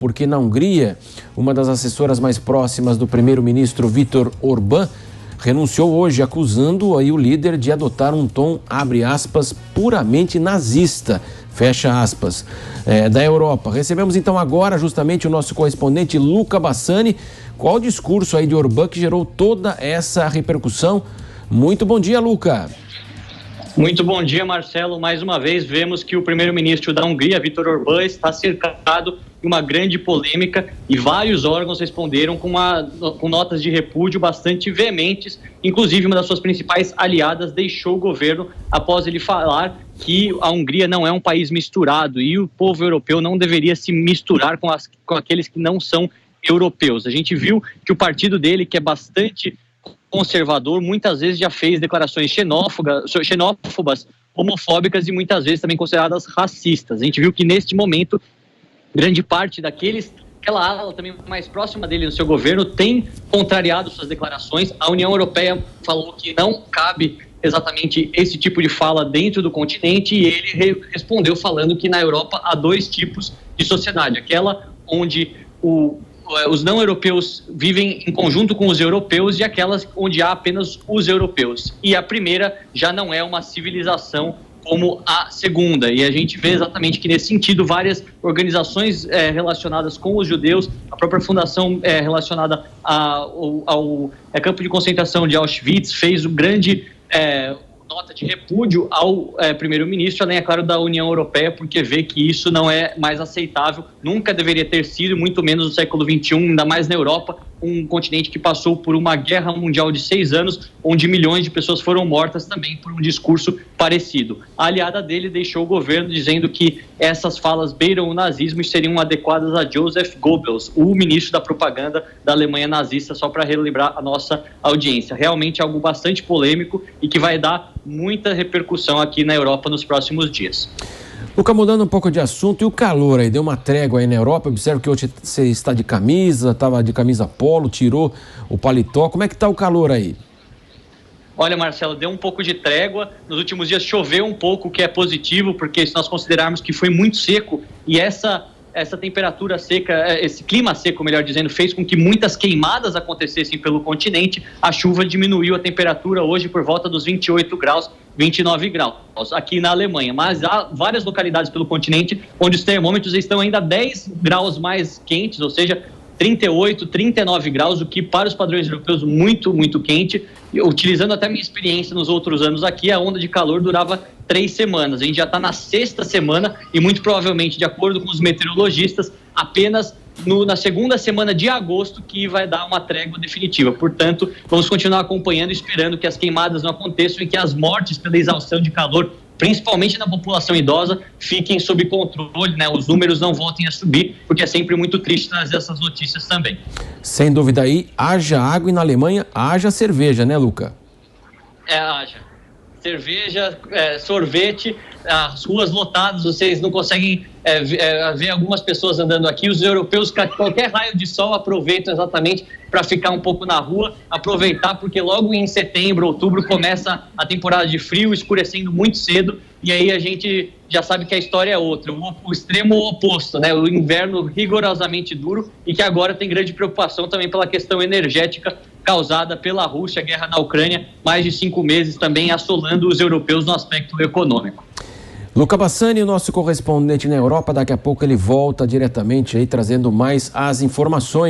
porque na Hungria, uma das assessoras mais próximas do primeiro-ministro Viktor Orbán renunciou hoje, acusando aí o líder de adotar um tom, abre aspas, puramente nazista, fecha aspas, da Europa. Recebemos então agora justamente o nosso correspondente Luca Bassani. Qual o discurso aí de Orbán que gerou toda essa repercussão? Muito bom dia, Luca. Muito bom dia, Marcelo. Mais uma vez vemos que o primeiro-ministro da Hungria, Viktor Orbán, está cercado de uma grande polêmica e vários órgãos responderam com notas de repúdio bastante veementes. Inclusive, uma das suas principais aliadas deixou o governo após ele falar que a Hungria não é um país misturado e o povo europeu não deveria se misturar com aqueles que não são europeus. A gente viu que o partido dele, que é bastante conservador, muitas vezes já fez declarações xenófobas, homofóbicas e muitas vezes também consideradas racistas. A gente viu que neste momento, grande parte aquela ala também mais próxima dele no seu governo tem contrariado suas declarações. A União Europeia falou que não cabe exatamente esse tipo de fala dentro do continente e ele respondeu falando que na Europa há dois tipos de sociedade, aquela onde os não-europeus vivem em conjunto com os europeus e aquelas onde há apenas os europeus. E a primeira já não é uma civilização como a segunda. E a gente vê exatamente que, nesse sentido, várias organizações relacionadas com os judeus, a própria fundação relacionada ao campo de concentração de Auschwitz fez um grande nota de repúdio ao primeiro-ministro, além, é claro, da União Europeia, porque vê que isso não é mais aceitável, nunca deveria ter sido, muito menos no século XXI, ainda mais na Europa, um continente que passou por uma guerra mundial de 6 anos, onde milhões de pessoas foram mortas também por um discurso parecido. A aliada dele deixou o governo dizendo que essas falas beiram o nazismo e seriam adequadas a Joseph Goebbels, o ministro da propaganda da Alemanha nazista, só para relembrar a nossa audiência. Realmente algo bastante polêmico e que vai dar muita repercussão aqui na Europa nos próximos dias. Luca, mudando um pouco de assunto, e o calor aí? Deu uma trégua aí na Europa? Observo que hoje você está de camisa, estava de camisa polo, tirou o paletó. Como é que está o calor aí? Olha, Marcelo, deu um pouco de trégua. Nos últimos dias choveu um pouco, o que é positivo, porque se nós considerarmos que foi muito seco e essa temperatura seca, esse clima seco, melhor dizendo, fez com que muitas queimadas acontecessem pelo continente. A chuva diminuiu a temperatura hoje por volta dos 28 graus, 29 graus aqui na Alemanha. Mas há várias localidades pelo continente onde os termômetros estão ainda 10 graus mais quentes, ou seja, 38, 39 graus, o que para os padrões europeus muito, muito quente. Utilizando até minha experiência nos outros anos aqui, a onda de calor durava 3 semanas. A gente já está na 6ª semana e muito provavelmente, de acordo com os meteorologistas, apenas na 2ª semana de agosto que vai dar uma trégua definitiva. Portanto, vamos continuar acompanhando e esperando que as queimadas não aconteçam e que as mortes pela exaustão de calor, principalmente na população idosa, fiquem sob controle, né? Os números não voltem a subir, porque é sempre muito triste trazer essas notícias também. Sem dúvida aí, haja água e na Alemanha haja cerveja, né, Luca? Haja. Cerveja, sorvete, as ruas lotadas, vocês não conseguem ver algumas pessoas andando aqui. Os europeus, qualquer raio de sol, aproveitam exatamente para ficar um pouco na rua, aproveitar, porque logo em setembro, outubro, começa a temporada de frio, escurecendo muito cedo, e aí a gente já sabe que a história é outra, o extremo oposto, né? O inverno rigorosamente duro e que agora tem grande preocupação também pela questão energética causada pela Rússia, a guerra na Ucrânia, mais de 5 meses também assolando os europeus no aspecto econômico. Luca Bassani, o nosso correspondente na Europa, daqui a pouco ele volta diretamente aí trazendo mais as informações.